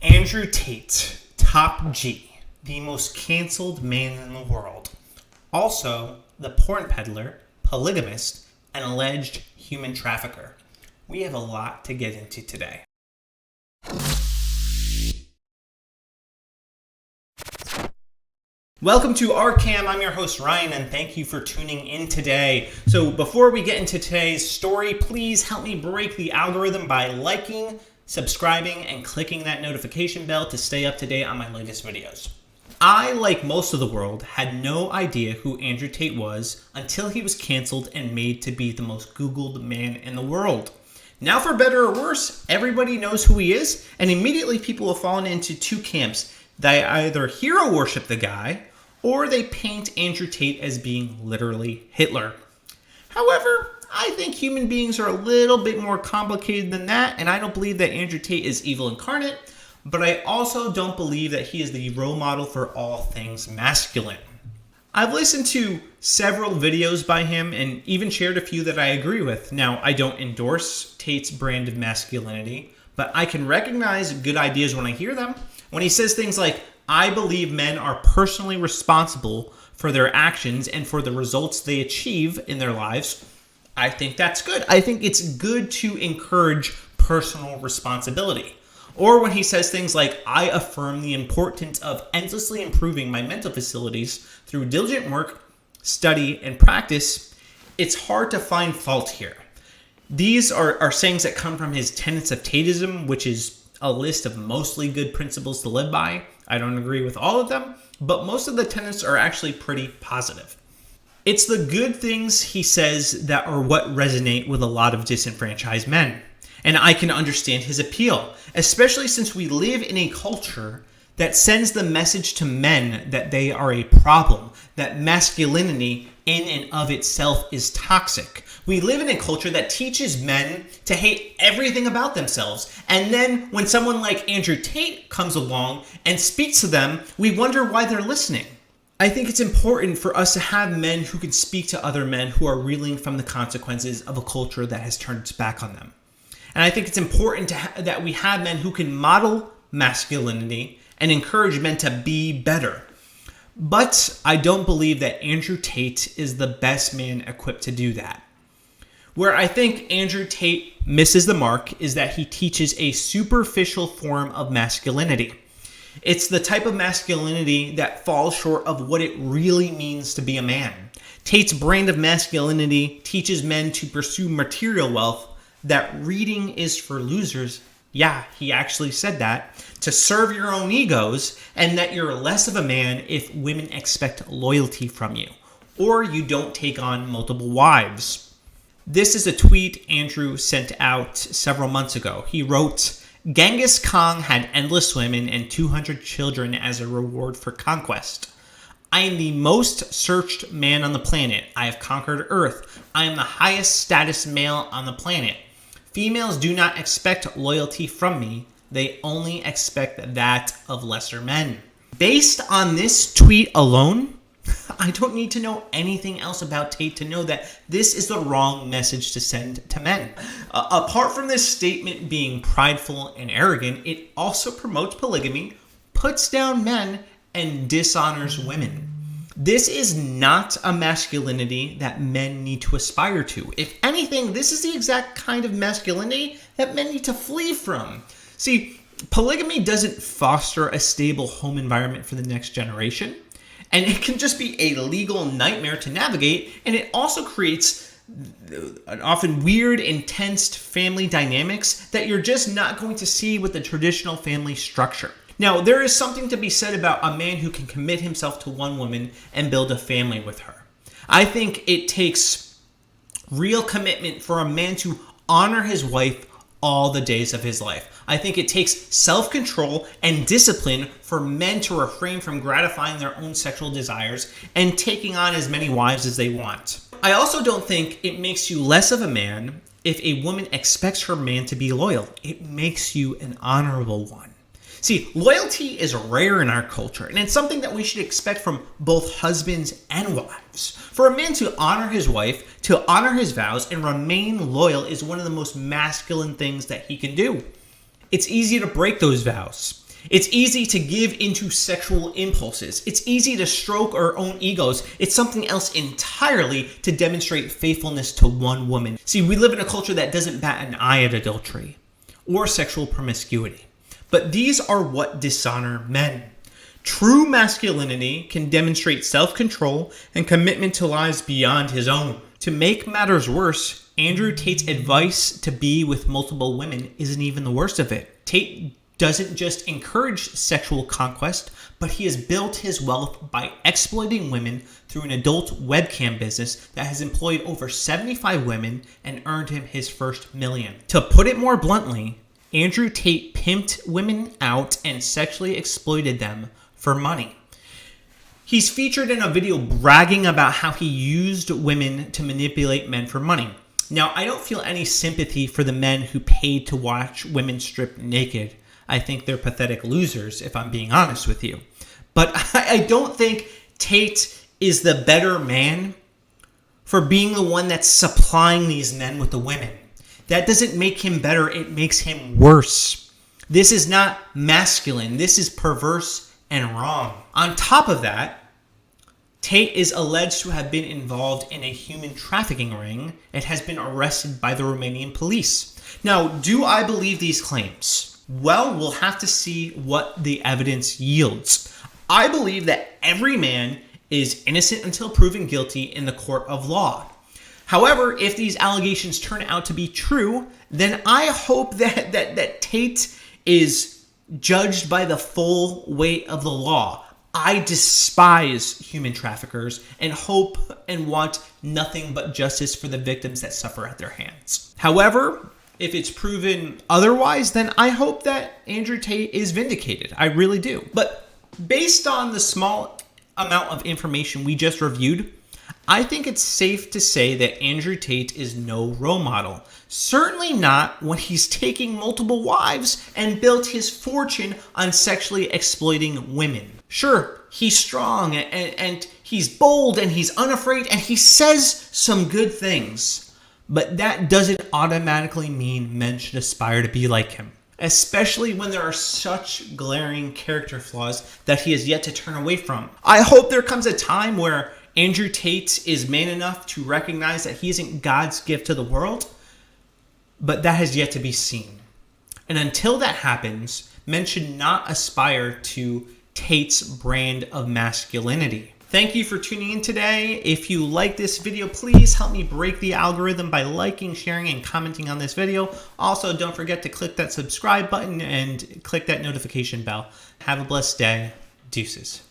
Andrew Tate, top G, the most canceled man in the world. Also, the porn peddler, polygamist, and alleged human trafficker. We have a lot to get into today. Welcome to RCAM. I'm your host Ryan, and thank you for tuning in today. So before we get into today's story, please help me break the algorithm by liking, subscribing, and clicking that notification bell to stay up to date on my latest videos. I, like most of the world, had no idea who Andrew Tate was until he was canceled and made to be the most Googled man in the world. Now, for better or worse, everybody knows who he is, and immediately people have fallen into two camps. They either hero worship the guy, or they paint Andrew Tate as being literally Hitler. However, I think human beings are a little bit more complicated than that, and I don't believe that Andrew Tate is evil incarnate, but I also don't believe that he is the role model for all things masculine. I've listened to several videos by him and even shared a few that I agree with. Now, I don't endorse Tate's brand of masculinity, but I can recognize good ideas when I hear them. When he says things like, I believe men are personally responsible for their actions and for the results they achieve in their lives, I think that's good. I think it's good to encourage personal responsibility. Or when he says things like, I affirm the importance of endlessly improving my mental facilities through diligent work, study, and practice, it's hard to find fault here. These are sayings that come from his tenets of Tateism, which is a list of mostly good principles to live by. I don't agree with all of them, but most of the tenets are actually pretty positive. It's the good things he says that are what resonate with a lot of disenfranchised men. And I can understand his appeal, especially since we live in a culture that sends the message to men that they are a problem, that masculinity in and of itself is toxic. We live in a culture that teaches men to hate everything about themselves. And then when someone like Andrew Tate comes along and speaks to them, we wonder why they're listening. I think it's important for us to have men who can speak to other men who are reeling from the consequences of a culture that has turned its back on them. And I think it's important that we have men who can model masculinity and encourage men to be better. But I don't believe that Andrew Tate is the best man equipped to do that. Where I think Andrew Tate misses the mark is that he teaches a superficial form of masculinity. It's the type of masculinity that falls short of what it really means to be a man. Tate's brand of masculinity teaches men to pursue material wealth, that reading is for losers. Yeah, he actually said that. To serve your own egos, and that you're less of a man if women expect loyalty from you, or you don't take on multiple wives. This is a tweet Andrew sent out several months ago. He wrote, Genghis Khan had endless women and 200 children as a reward for conquest. I am the most searched man on the planet. I have conquered Earth. I am the highest status male on the planet. Females do not expect loyalty from me. They only expect that of lesser men. Based on this tweet alone, I don't need to know anything else about Tate to know that this is the wrong message to send to men. Apart from this statement being prideful and arrogant, it also promotes polygamy, puts down men, and dishonors women. This is not a masculinity that men need to aspire to. If anything, this is the exact kind of masculinity that men need to flee from. See, polygamy doesn't foster a stable home environment for the next generation, and it can just be a legal nightmare to navigate, and it also creates an often weird, intense family dynamics that you're just not going to see with the traditional family structure. Now, there is something to be said about a man who can commit himself to one woman and build a family with her. I think it takes real commitment for a man to honor his wife all the days of his life. I think it takes self-control and discipline for men to refrain from gratifying their own sexual desires and taking on as many wives as they want. I also don't think it makes you less of a man if a woman expects her man to be loyal. It makes you an honorable one. See, loyalty is rare in our culture, and it's something that we should expect from both husbands and wives. For a man to honor his wife, to honor his vows, and remain loyal is one of the most masculine things that he can do. It's easy to break those vows. It's easy to give into sexual impulses. It's easy to stroke our own egos. It's something else entirely to demonstrate faithfulness to one woman. See, we live in a culture that doesn't bat an eye at adultery or sexual promiscuity. But these are what dishonor men. True masculinity can demonstrate self-control and commitment to lives beyond his own. To make matters worse, Andrew Tate's advice to be with multiple women isn't even the worst of it. Tate doesn't just encourage sexual conquest, but he has built his wealth by exploiting women through an adult webcam business that has employed over 75 women and earned him his first million. To put it more bluntly, Andrew Tate pimped women out and sexually exploited them for money. He's featured in a video bragging about how he used women to manipulate men for money. Now, I don't feel any sympathy for the men who paid to watch women strip naked. I think they're pathetic losers, if I'm being honest with you. But I don't think Tate is the better man for being the one that's supplying these men with the women. That doesn't make him better, it makes him worse. This is not masculine, this is perverse and wrong. On top of that, Tate is alleged to have been involved in a human trafficking ring and has been arrested by the Romanian police. Now, do I believe these claims? Well, we'll have to see what the evidence yields. I believe that every man is innocent until proven guilty in the court of law. However, if these allegations turn out to be true, then I hope that Tate is judged by the full weight of the law. I despise human traffickers and hope and want nothing but justice for the victims that suffer at their hands. However, if it's proven otherwise, then I hope that Andrew Tate is vindicated. I really do. But based on the small amount of information we just reviewed, I think it's safe to say that Andrew Tate is no role model. Certainly not when he's taking multiple wives and built his fortune on sexually exploiting women. Sure, he's strong and he's bold and he's unafraid and he says some good things. But that doesn't automatically mean men should aspire to be like him, especially when there are such glaring character flaws that he has yet to turn away from. I hope there comes a time where Andrew Tate is man enough to recognize that he isn't God's gift to the world, but that has yet to be seen. And until that happens, men should not aspire to Tate's brand of masculinity. Thank you for tuning in today. If you like this video, please help me break the algorithm by liking, sharing, and commenting on this video. Also, don't forget to click that subscribe button and click that notification bell. Have a blessed day. Deuces.